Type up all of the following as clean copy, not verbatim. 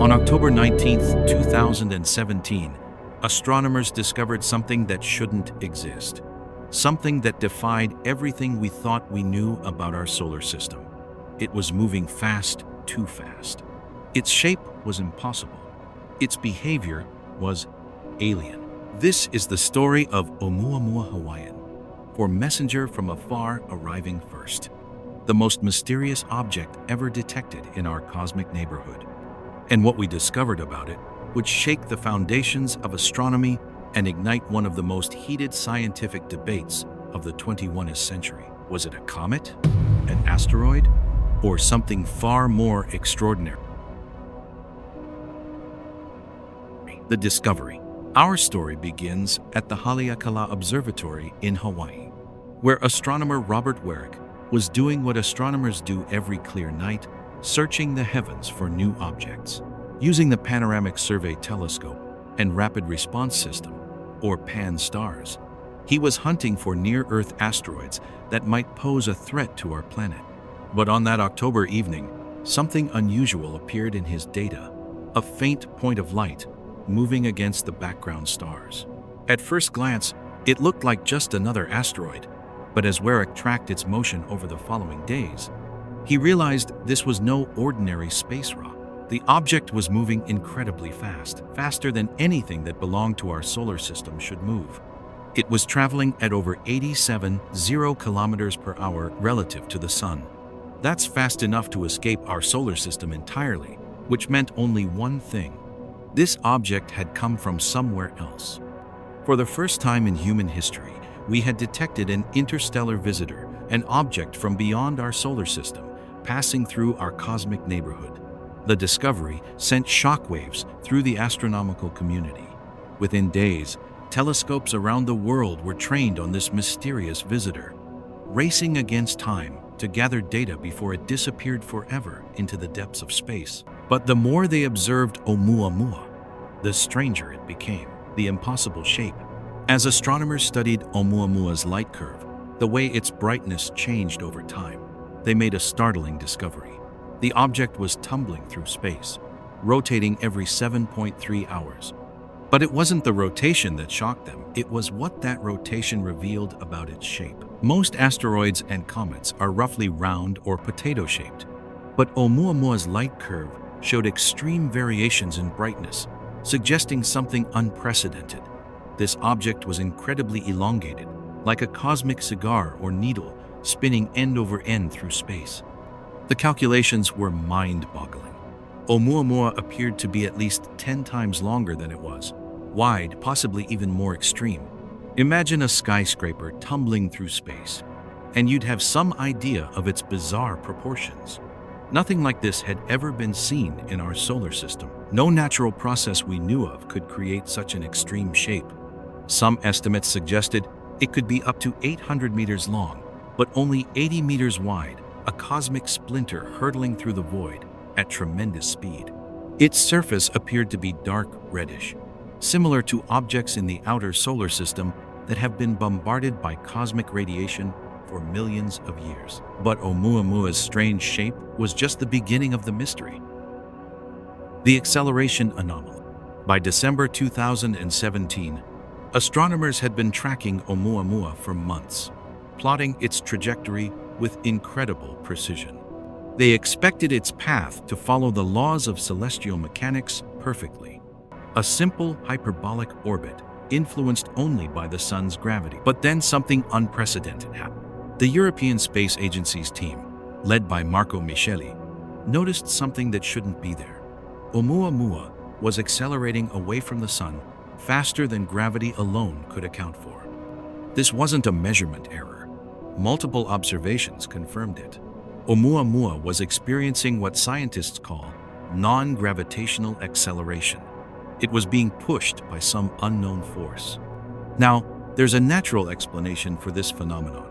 On October 19, 2017, astronomers discovered something that shouldn't exist. Something that defied everything we thought we knew about our solar system. It was moving fast, too fast. Its shape was impossible. Its behavior was alien. This is the story of Oumuamua Hawaiian, or messenger from afar arriving first. The most mysterious object ever detected in our cosmic neighborhood. And what we discovered about it would shake the foundations of astronomy and ignite one of the most heated scientific debates of the 21st century. Was it a comet, an asteroid, or something far more extraordinary? The discovery. Our story begins at the Haleakalā Observatory in Hawaii, where astronomer Robert Warwick was doing what astronomers do every clear night, searching the heavens for new objects. Using the Panoramic Survey Telescope and Rapid Response System, or PAN-STARRS, he was hunting for near-Earth asteroids that might pose a threat to our planet. But on that October evening, something unusual appeared in his data, a faint point of light moving against the background stars. At first glance, it looked like just another asteroid, but as Warwick tracked its motion over the following days, he realized this was no ordinary space rock. The object was moving incredibly fast, faster than anything that belonged to our solar system should move. It was traveling at over 87 kilometers per hour relative to the Sun. That's fast enough to escape our solar system entirely, which meant only one thing. This object had come from somewhere else. For the first time in human history, we had detected an interstellar visitor, an object from beyond our solar system, passing through our cosmic neighborhood. The discovery sent shockwaves through the astronomical community. Within days, telescopes around the world were trained on this mysterious visitor, racing against time to gather data before it disappeared forever into the depths of space. But the more they observed Oumuamua, the stranger it became, the impossible shape. As astronomers studied Oumuamua's light curve, the way its brightness changed over time, they made a startling discovery. The object was tumbling through space, rotating every 7.3 hours. But it wasn't the rotation that shocked them, it was what that rotation revealed about its shape. Most asteroids and comets are roughly round or potato-shaped, but Oumuamua's light curve showed extreme variations in brightness, suggesting something unprecedented. This object was incredibly elongated, like a cosmic cigar or needle spinning end over end through space. The calculations were mind-boggling. Oumuamua appeared to be at least 10 times longer than it was, wide, possibly even more extreme. Imagine a skyscraper tumbling through space, and you'd have some idea of its bizarre proportions. Nothing like this had ever been seen in our solar system. No natural process we knew of could create such an extreme shape. Some estimates suggested it could be up to 800 meters long, but only 80 meters wide, a cosmic splinter hurtling through the void at tremendous speed. Its surface appeared to be dark reddish, similar to objects in the outer solar system that have been bombarded by cosmic radiation for millions of years. But Oumuamua's strange shape was just the beginning of the mystery. The acceleration anomaly. By December 2017, astronomers had been tracking Oumuamua for months, plotting its trajectory with incredible precision. They expected its path to follow the laws of celestial mechanics perfectly. A simple hyperbolic orbit influenced only by the Sun's gravity. But then something unprecedented happened. The European Space Agency's team, led by Marco Micheli, noticed something that shouldn't be there. Oumuamua was accelerating away from the Sun faster than gravity alone could account for. This wasn't a measurement error. Multiple observations confirmed it. Oumuamua was experiencing what scientists call non-gravitational acceleration. It was being pushed by some unknown force. Now, there's a natural explanation for this phenomenon.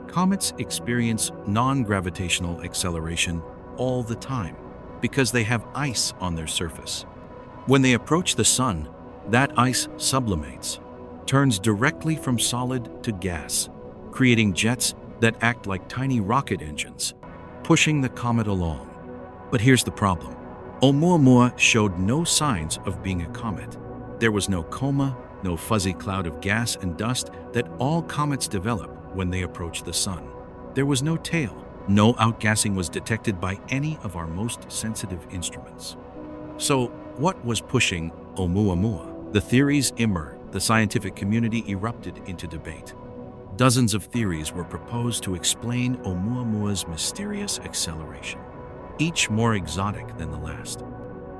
Comets experience non-gravitational acceleration all the time because they have ice on their surface. When they approach the Sun, that ice sublimates, turns directly from solid to gas, creating jets that act like tiny rocket engines, pushing the comet along. But here's the problem. Oumuamua showed no signs of being a comet. There was no coma, no fuzzy cloud of gas and dust that all comets develop when they approach the sun. There was no tail. No outgassing was detected by any of our most sensitive instruments. So, what was pushing Oumuamua? The theories emerged. The scientific community erupted into debate. Dozens of theories were proposed to explain Oumuamua's mysterious acceleration, each more exotic than the last.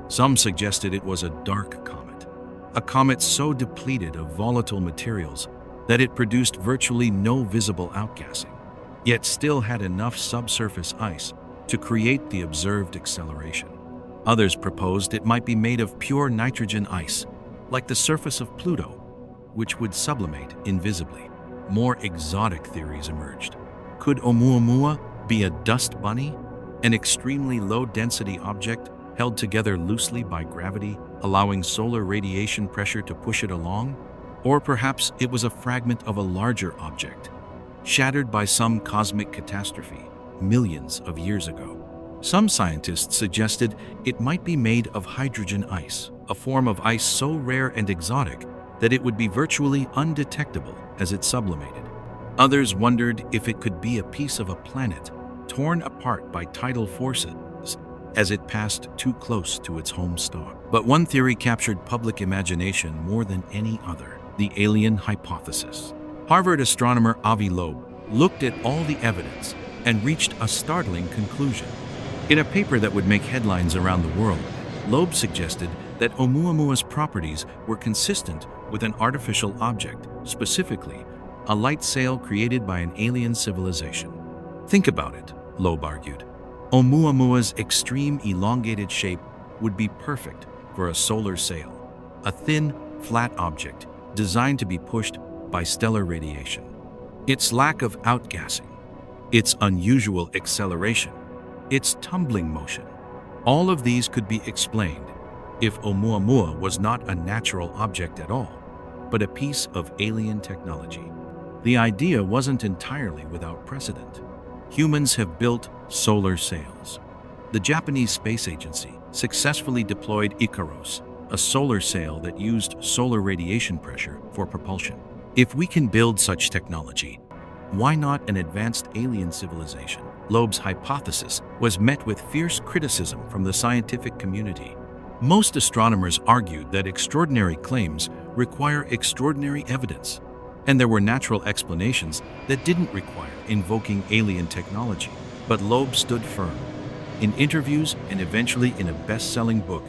Some suggested it was a dark comet, a comet so depleted of volatile materials that it produced virtually no visible outgassing, yet still had enough subsurface ice to create the observed acceleration. Others proposed it might be made of pure nitrogen ice, like the surface of Pluto, which would sublimate invisibly. More exotic theories emerged. Could Oumuamua be a dust bunny, an extremely low-density object held together loosely by gravity, allowing solar radiation pressure to push it along? Or perhaps it was a fragment of a larger object, shattered by some cosmic catastrophe millions of years ago. Some scientists suggested it might be made of hydrogen ice, a form of ice so rare and exotic that it would be virtually undetectable as it sublimated. Others wondered if it could be a piece of a planet torn apart by tidal forces as it passed too close to its home star. But one theory captured public imagination more than any other: the alien hypothesis. Harvard astronomer Avi Loeb looked at all the evidence and reached a startling conclusion. In a paper that would make headlines around the world, Loeb suggested that Oumuamua's properties were consistent with an artificial object, specifically a light sail created by an alien civilization. Think about it, Loeb argued. Oumuamua's extreme elongated shape would be perfect for a solar sail, a thin, flat object designed to be pushed by stellar radiation. Its lack of outgassing, its unusual acceleration, its tumbling motion, all of these could be explained if Oumuamua was not a natural object at all, but a piece of alien technology. The idea wasn't entirely without precedent. Humans have built solar sails. The Japanese Space Agency successfully deployed Icaros, a solar sail that used solar radiation pressure for propulsion. If we can build such technology, why not an advanced alien civilization? Loeb's hypothesis was met with fierce criticism from the scientific community. Most astronomers argued that extraordinary claims require extraordinary evidence, and there were natural explanations that didn't require invoking alien technology. But Loeb stood firm. In interviews and eventually in a best-selling book,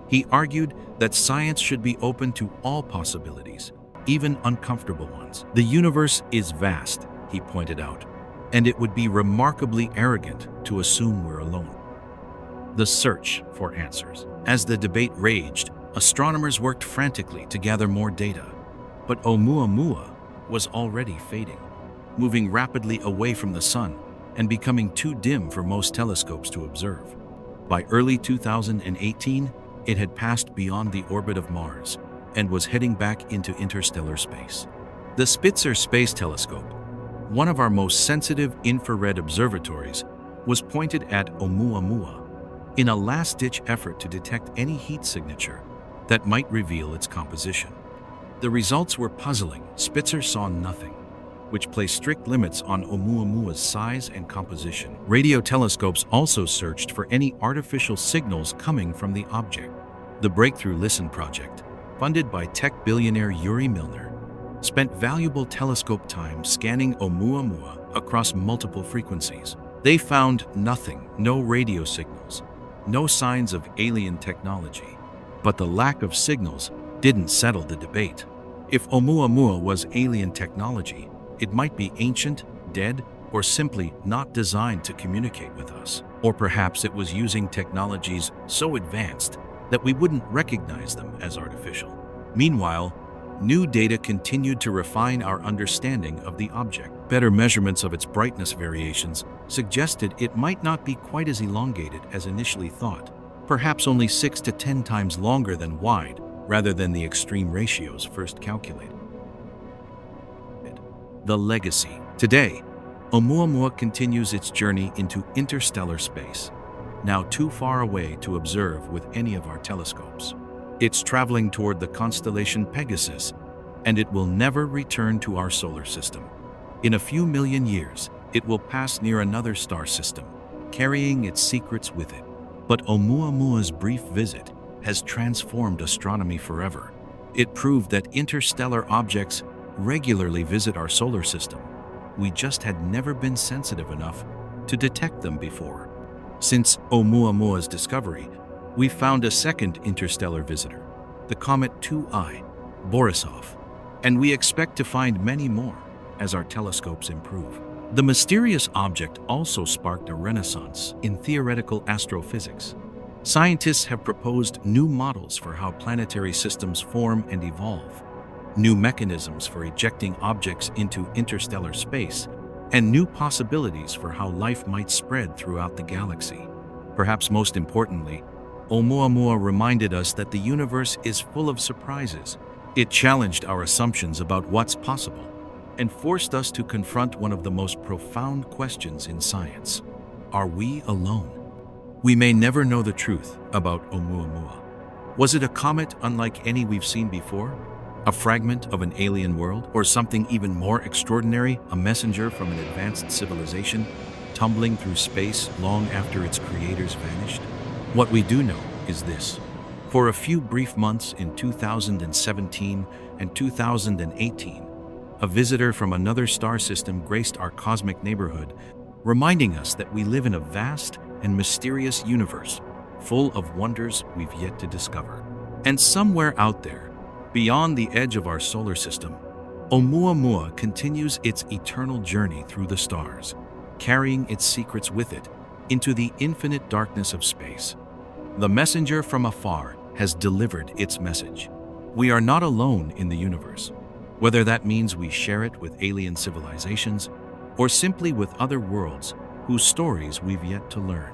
he argued that science should be open to all possibilities, even uncomfortable ones. The universe is vast, he pointed out, and it would be remarkably arrogant to assume we're alone. The search for answers. As the debate raged, astronomers worked frantically to gather more data. But Oumuamua was already fading, moving rapidly away from the sun and becoming too dim for most telescopes to observe. By early 2018, it had passed beyond the orbit of Mars and was heading back into interstellar space. The Spitzer Space Telescope, one of our most sensitive infrared observatories, was pointed at Oumuamua in a last-ditch effort to detect any heat signature that might reveal its composition. The results were puzzling. Spitzer saw nothing, which placed strict limits on Oumuamua's size and composition. Radio telescopes also searched for any artificial signals coming from the object. The Breakthrough Listen project, funded by tech billionaire Yuri Milner, spent valuable telescope time scanning Oumuamua across multiple frequencies. They found nothing, no radio signals, no signs of alien technology. But the lack of signals didn't settle the debate. If Oumuamua was alien technology, it might be ancient, dead, or simply not designed to communicate with us. Or perhaps it was using technologies so advanced that we wouldn't recognize them as artificial. Meanwhile, new data continued to refine our understanding of the object. Better measurements of its brightness variations suggested it might not be quite as elongated as initially thought, perhaps only 6 to 10 times longer than wide, rather than the extreme ratios first calculated. The legacy. Today, Oumuamua continues its journey into interstellar space. now too far away to observe with any of our telescopes. It's traveling toward the constellation Pegasus, and it will never return to our solar system. In a few million years, it will pass near another star system, carrying its secrets with it. But Oumuamua's brief visit has transformed astronomy forever. It proved that interstellar objects regularly visit our solar system. We just had never been sensitive enough to detect them before. Since Oumuamua's discovery, we found a second interstellar visitor, the comet 2I, Borisov, and we expect to find many more as our telescopes improve. The mysterious object also sparked a renaissance in theoretical astrophysics. Scientists have proposed new models for how planetary systems form and evolve, new mechanisms for ejecting objects into interstellar space, and new possibilities for how life might spread throughout the galaxy. Perhaps most importantly, Oumuamua reminded us that the universe is full of surprises. It challenged our assumptions about what's possible and forced us to confront one of the most profound questions in science. Are we alone? We may never know the truth about Oumuamua. Was it a comet unlike any we've seen before? A fragment of an alien world? Or something even more extraordinary, a messenger from an advanced civilization tumbling through space long after its creators vanished? What we do know is this. For a few brief months in 2017 and 2018, a visitor from another star system graced our cosmic neighborhood, reminding us that we live in a vast and mysterious universe full of wonders we've yet to discover. And somewhere out there, beyond the edge of our solar system, Oumuamua continues its eternal journey through the stars, carrying its secrets with it into the infinite darkness of space. The messenger from afar has delivered its message. We are not alone in the universe, whether that means we share it with alien civilizations or simply with other worlds whose stories we've yet to learn.